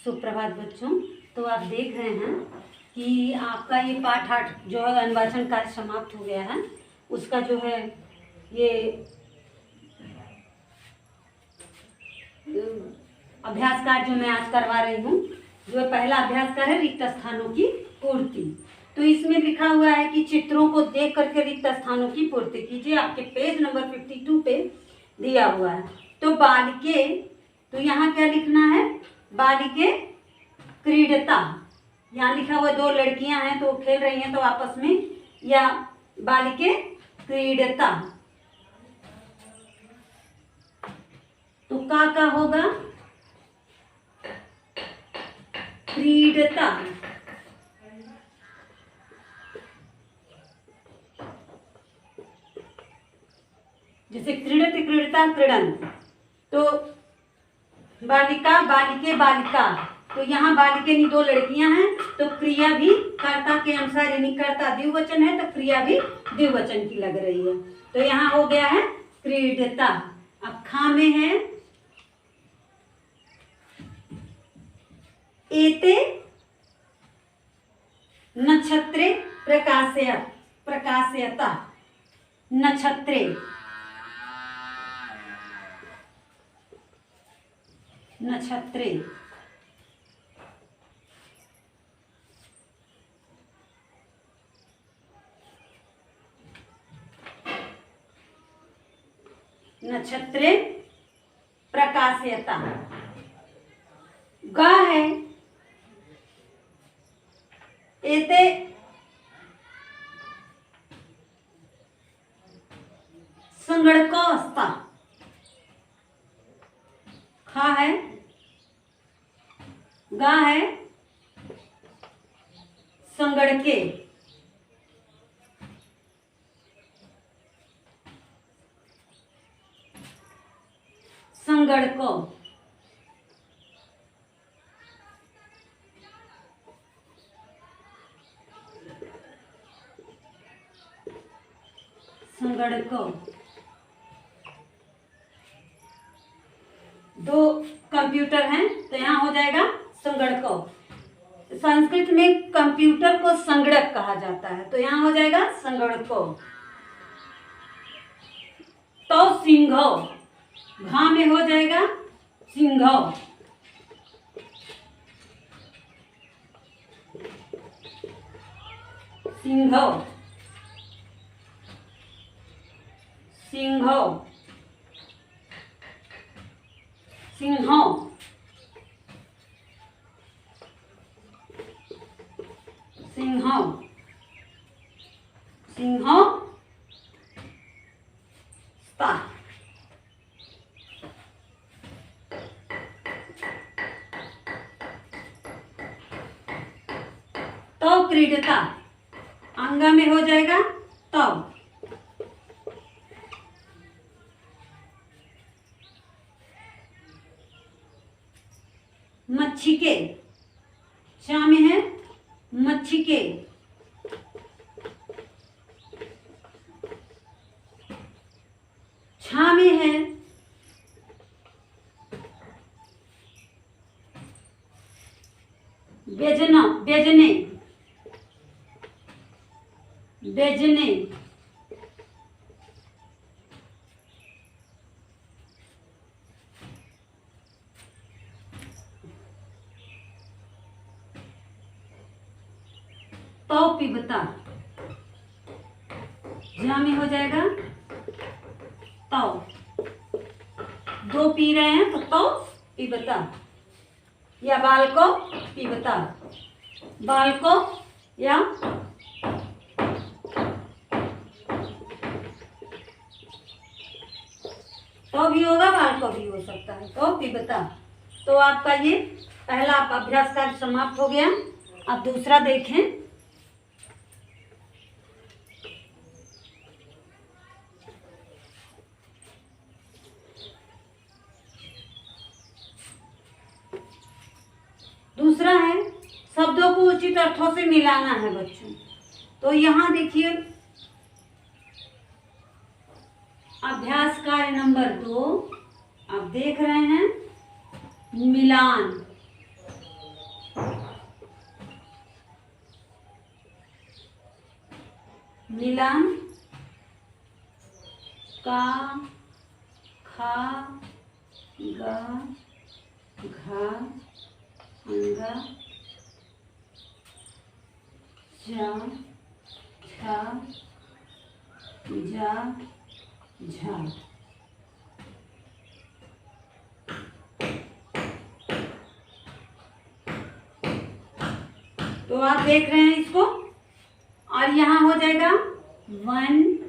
सुप्रभात बच्चों। तो आप देख रहे हैं कि आपका ये पाठ 8 जो है अनुवाचन कार्य समाप्त हो गया है। उसका जो है ये अभ्यास कार्य जो मैं आज करवा रही हूँ, जो पहला अभ्यास कार्य है रिक्त स्थानों की पूर्ति। तो इसमें लिखा हुआ है कि चित्रों को देख करके रिक्त स्थानों की पूर्ति कीजिए। आपके पेज नंबर 52 पे दिया हुआ है। तो बालिके, तो यहाँ क्या लिखना है? बालिके क्रीडता। यहाँ लिखा हुआ 2 लड़कियां हैं तो खेल रही हैं तो आपस में, या बालिके क्रीडता। तो का होगा क्रीडता। जैसे क्रीडति क्रीडता क्रीडन। तो बालिका बालिके बालिका, तो यहाँ बालिके नहीं 2 लड़कियां हैं तो क्रिया भी कर्ता के अनुसार, यानी कर्ता द्विवचन है तो क्रिया भी द्विवचन की लग रही है। तो यहाँ हो गया है क्रीडता। अब खा में है एते नक्षत्रे प्रकाशयता। नक्षत्रे नक्षत्रे नक्षत्रे प्रकाशयता। गा है एते संगणकस्ता। खा है, गा है संगणके। संगणको संगणको। 2 कंप्यूटर हैं तो यहाँ हो जाएगा संगणको। संस्कृत में कंप्यूटर को संगणक कहा जाता है तो यहाँ हो जाएगा संगणको। तो सिंहो, घा में हो जाएगा सिंहो। सिंहो सिंहो सिंहो सिंहो सिंहो ता। तो क्रीडता अंगा में हो जाएगा तो। मच्छी के, चा में है मच्छी के। छा में है बेजना बेजने बेजने। तो पिबता, जा में हो जाएगा तो। 2 पी रहे हैं तो पिबता, या बाल को पिबता। बाल को या तो भी होगा, बाल को भी हो सकता है। तो पिबता। तो आपका ये पहला अभ्यास कार्य समाप्त हो गया। अब दूसरा देखें। दूसरा है शब्दों को उचित अर्थों से मिलाना है बच्चों। तो यहाँ देखिए अभ्यास कार्य नंबर 2 आप देख रहे हैं मिलान। मिलान का खा गा घा अंगा जा झा जा झा। तो आप देख रहे हैं इसको, और यहाँ हो जाएगा 1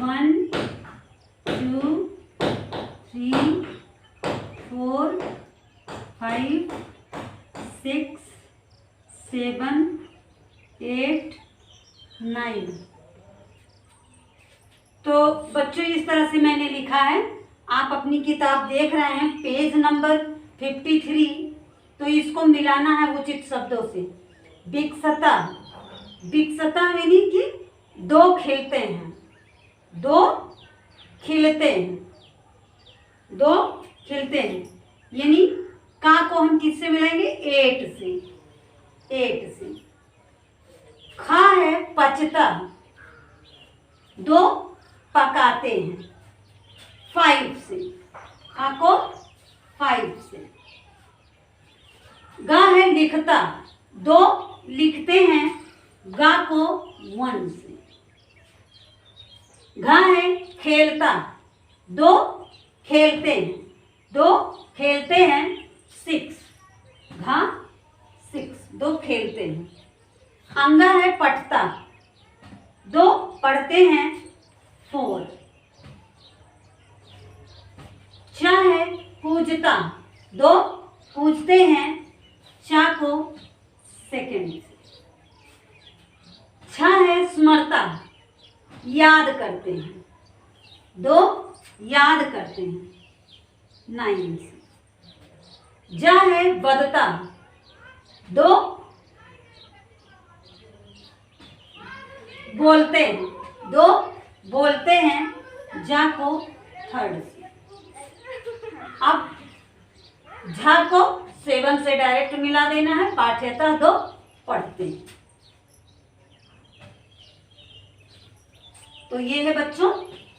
1 2 3 4 5 6 7 8 9। तो बच्चों इस तरह से मैंने लिखा है। आप अपनी किताब देख रहे हैं पेज नंबर 53। तो इसको मिलाना है उचित शब्दों से। विकसता, विकसता यानी कि दो खिलते हैं, दो खिलते हैं, दो खिलते हैं। यानी का को हम किससे मिलाएंगे? 8 से, 8 से। खा है पचता, दो पकाते हैं, 5 से। खा को 5 से। गा है लिखता, दो लिखते हैं, गा को 1 से। घा है खेलता, दो खेलते हैं, दो खेलते हैं, 6। घा 6, दो खेलते हैं। अंगा है पढ़ता, दो पढ़ते हैं, 4। चा है पूजता, दो पूजते हैं, चा को 2 से। छा है स्मरता, याद करते हैं, दो याद करते हैं, 9 से। जा है बदता, दो बोलते हैं, दो बोलते हैं, जा को 3 से। अब झा को 7 से डायरेक्ट मिला देना है। पाठ्यता, दो पढ़ते हैं। तो ये है बच्चों,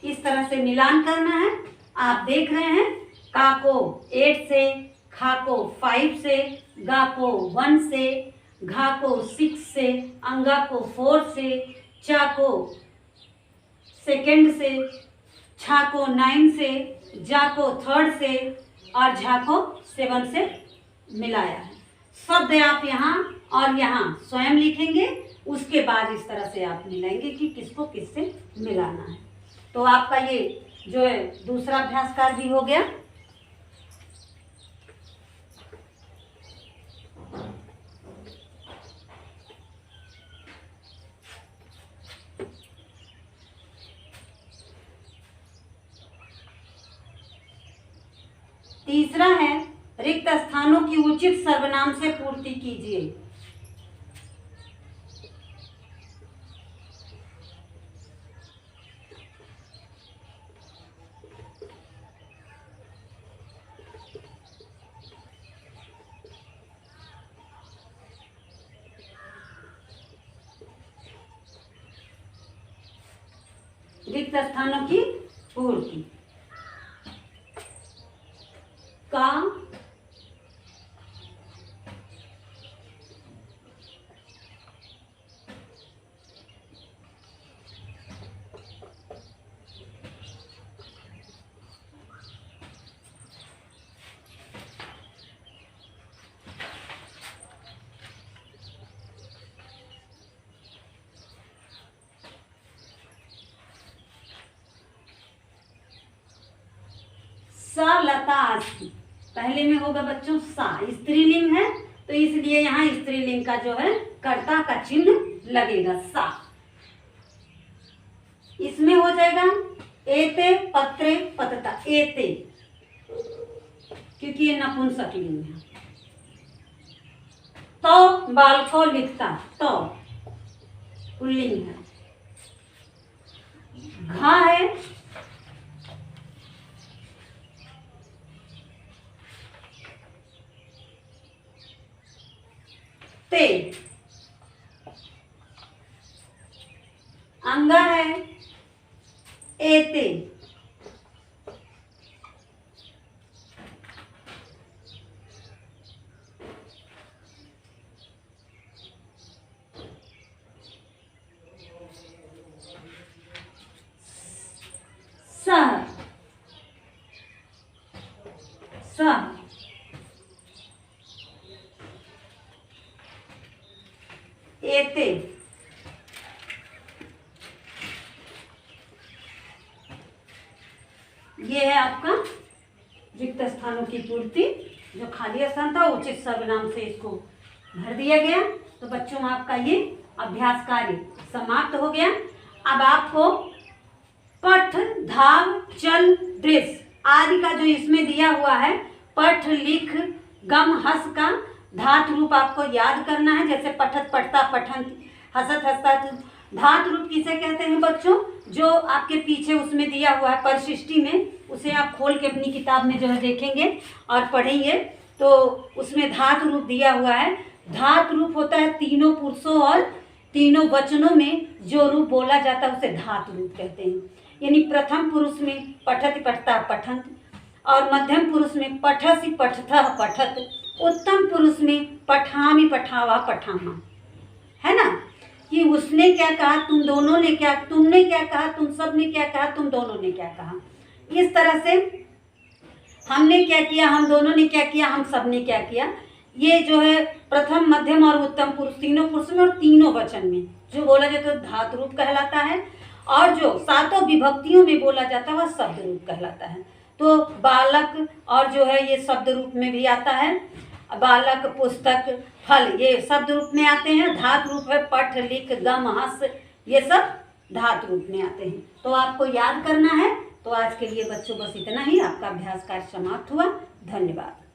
इस तरह से मिलान करना है। आप देख रहे हैं का को 8 से, खा को 5 से, गा को 1 से, घा को 6 से, अंगा को 4 से, चा को 2 से, छा को 9 से, जा को 3 से और झा को 7 से मिलाया है। शब्द आप यहाँ और यहाँ स्वयं लिखेंगे, उसके बाद इस तरह से आप मिलाएंगे कि किसको किससे मिलाना है। तो आपका ये जो है दूसरा अभ्यास कार्य भी हो गया। तीसरा है रिक्त स्थानों की उचित सर्वनाम से पूर्ति कीजिए। रिक्त स्थानों की पूर्ति का सा लता अस्ति। पहले में होगा बच्चों सा, स्त्रीलिंग है तो इसलिए यहाँ स्त्रीलिंग का जो है कर्ता का चिन्ह लगेगा सा। इसमें हो जाएगा एते पत्रे पतता, एते क्योंकि ये नपुंसक लिंग है। तो बालको लिखता, तो पुल्लिंग है। घा है ते, अंगा है एते, सह, सह, एते, ये है आपका रिक्त स्थानों की पूर्ति। जो खाली स्थान था उचित सर्वनाम से इसको भर दिया गया। तो बच्चों आपका ये अभ्यास कार्य समाप्त हो गया। अब आपको पठ, धाव, चल, दृश्य आदि का जो इसमें दिया हुआ है, पठ, लिख, गम, हस का धातु रूप आपको याद करना है। जैसे पठत, पठता, पठंत, हसत, हसता। धातु रूप किसे कहते हैं बच्चों? जो आपके पीछे उसमें दिया हुआ है परिशिष्टि में, उसे आप खोल के अपनी किताब में जो है देखेंगे और पढ़ेंगे तो उसमें धातु रूप दिया हुआ है। धातु रूप होता है तीनों पुरुषों और तीनों वचनों में जो रूप बोला जाता है उसे धातु रूप कहते हैं। यानी प्रथम पुरुष में पठति, पठता, पठंत, और मध्यम पुरुष में पठसि, पठतः, पठत, उत्तम पुरुष में पठामि, पठावा, पठामा। है ना? कि उसने क्या कहा, तुम दोनों ने क्या, तुमने क्या कहा, तुम सब ने क्या कहा, तुम दोनों ने क्या कहा। इस तरह से हमने क्या किया, हम दोनों ने क्या किया, हम सब ने क्या किया। ये जो है प्रथम, मध्यम और उत्तम पुरुष तीनों पुरुष में और तीनों वचन में जो बोला जाता है धातु रूप कहलाता है। और जो सातों विभक्तियों में बोला जाता है वह शब्द रूप कहलाता है। तो बालक और जो है ये शब्द रूप में भी आता है। बालक, पुस्तक, फल ये शब्द रूप में आते हैं। धातु रूप है पठ, लिख, गम, हस, ये सब धातु रूप में आते हैं। तो आपको याद करना है। तो आज के लिए बच्चों बस इतना ही। आपका अभ्यास कार्य समाप्त हुआ। धन्यवाद।